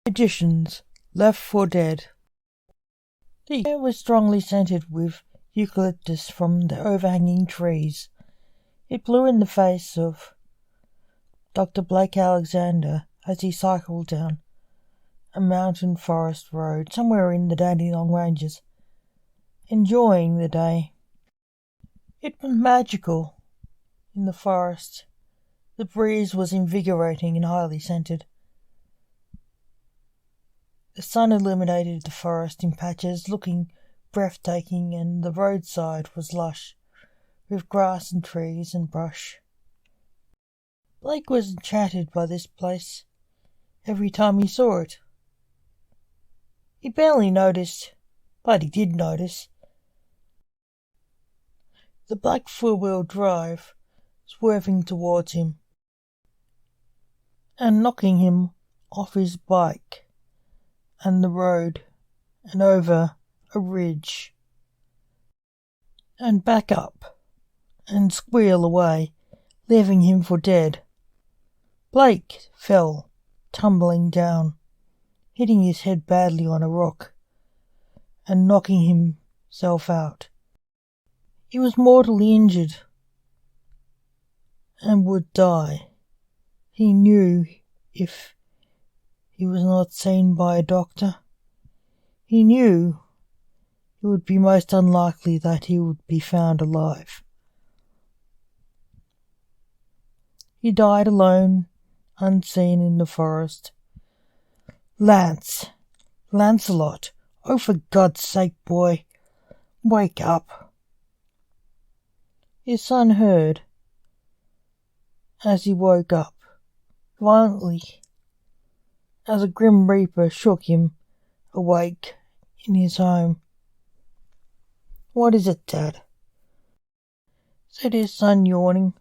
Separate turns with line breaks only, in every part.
Magicians, left for dead. The air was strongly scented with eucalyptus from the overhanging trees. It blew in the face of Dr. Blake Alexander as he cycled down a mountain forest road somewhere in the Dandenong Ranges, enjoying the day. It was magical in the forest. The breeze was invigorating and highly scented. The sun illuminated the forest in patches, looking breathtaking, and the roadside was lush with grass and trees and brush. Blake was enchanted by this place every time he saw it. He barely noticed, but he did notice, the black four-wheel drive swerving towards him and knocking him off his bike and the road and over a ridge and back up and squeal away, leaving him for dead. Blake fell, tumbling down, hitting his head badly on a rock and knocking himself out. He was mortally injured and would die. He knew if he was not seen by a doctor. He knew it would be most unlikely that he would be found alive. He died alone, unseen in the forest. Lancelot, oh, for God's sake, boy, wake up. His son heard as he woke up, violently, as a grim reaper shook him awake in his home. "What is it, Dad?" said his son, yawning.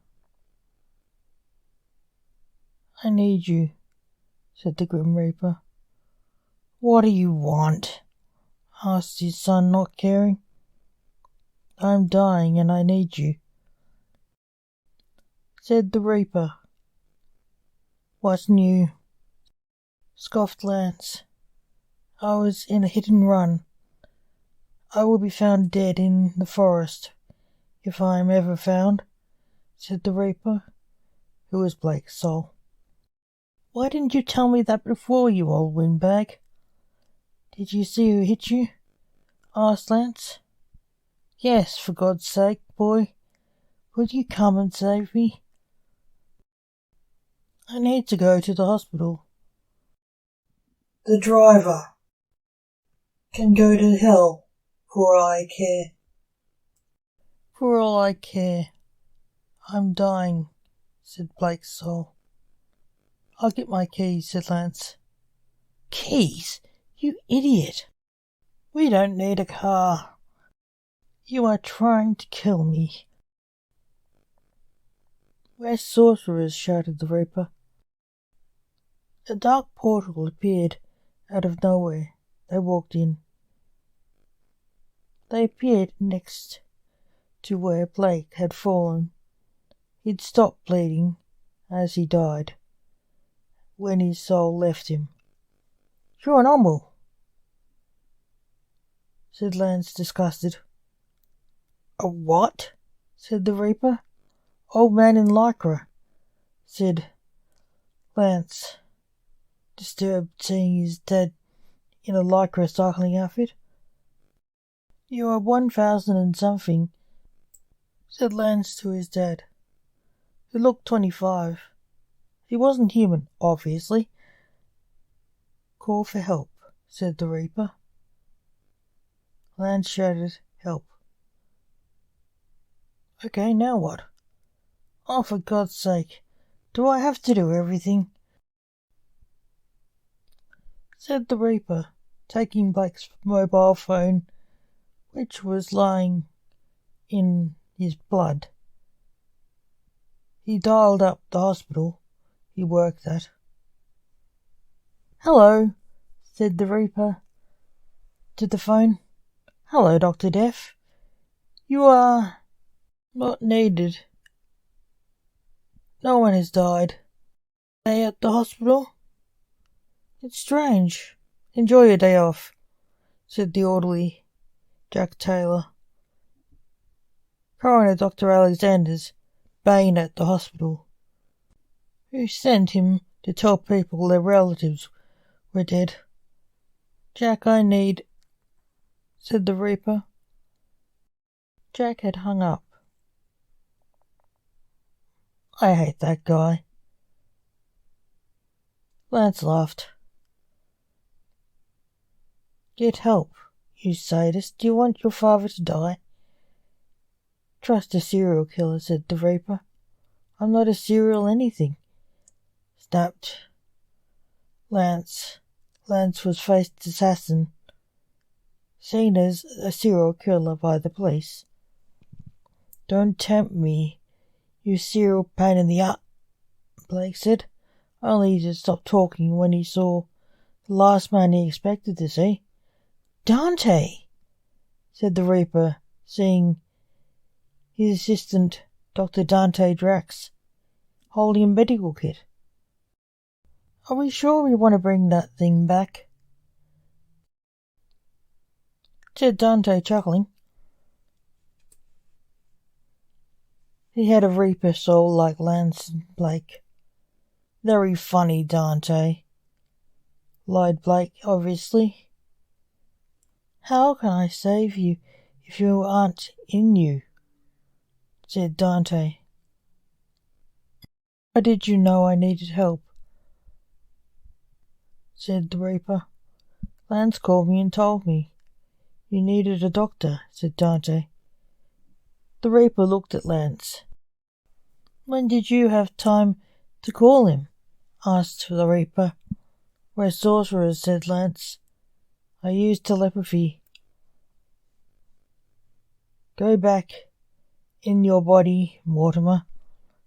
"I need you," said the grim reaper. "What do you want?" asked his son, not caring. "I'm dying and I need you," said the reaper. "What's new?" scoffed Lance. "I was in a hit and run. I will be found dead in the forest, if I am ever found," said the reaper, who was Blake's soul. "Why didn't you tell me that before, you old windbag?" "Did you see who hit you?" asked Lance. "Yes, for God's sake, boy, would you come and save me? I need to go to the hospital." "The driver can go to hell for all I care." "For all I care. I'm dying," said Blake's soul. "I'll get my keys," said Lance. "Keys? You idiot! We don't need a car. You are trying to kill me." "We're sorcerers," shouted the reaper. A dark portal appeared out of nowhere. They walked in. They appeared next to where Blake had fallen. He'd stopped bleeding as he died, when his soul left him. "You're an ommel," said Lance, disgusted. "A what?" said the reaper. "Old man in lycra," said Lance, disturbed seeing his dad in a lycra cycling outfit. "You are 1,000 and something," said Lance to his dad, who looked 25. He wasn't human, obviously. "Call for help," said the reaper. Lance shouted, "Help." "Okay, now what?" "Oh, for God's sake, do I have to do everything?" said the reaper, taking Blake's mobile phone, which was lying in his blood. He dialed up the hospital he worked at. "Hello," said the reaper to the phone. "Hello, Dr. Death. You are not needed. No one has died. Are they at the hospital?" It's strange. Enjoy your day off, said the orderly, Jack Taylor. Coroner Dr. Alexander's baying at the hospital. Who sent him to tell people their relatives were dead? Jack, I need, said the Reaper. Jack had hung up. I hate that guy. Lance laughed. Get help, you sadist. Do you want your father to die? Trust a serial killer, said the Reaper. I'm not a serial anything, snapped Lance. Lance was faced assassin, seen as a serial killer by the police. Don't tempt me, you serial pain in the ass, Blake said, only to stop talking when he saw the last man he expected to see. Dante, said the Reaper, seeing his assistant, Dr. Dante Drax, holding a medical kit. Are we sure we want to bring that thing back? Said Dante, chuckling. He had a Reaper soul like Lance Blake. Very funny, Dante, lied Blake, obviously. How can I save you if you aren't in you? Said Dante. How did you know I needed help? Said the Reaper. Lance called me and told me. You needed a doctor, said Dante. The Reaper looked at Lance. When did you have time to call him? Asked the Reaper. We're sorcerers, said Lance. I use telepathy. Go back in your body, Mortimer,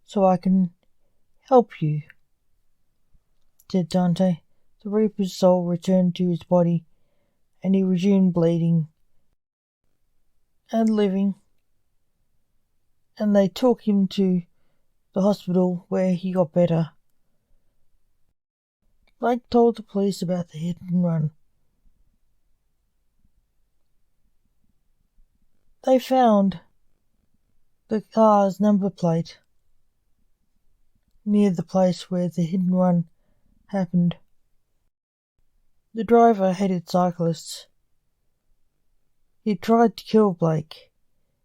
so I can help you, said Dante. The Reaper's soul returned to his body, and he resumed bleeding and living, and they took him to the hospital where he got better. Blake told the police about the hit and run. They found the car's number plate near the place where the hit and run happened. The driver hated cyclists. He tried to kill Blake.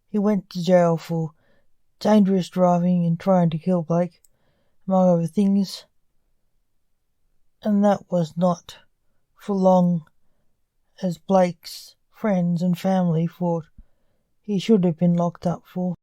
He went to jail for dangerous driving and trying to kill Blake, among other things. And that was not for long, as Blake's friends and family thought he should have been locked up for.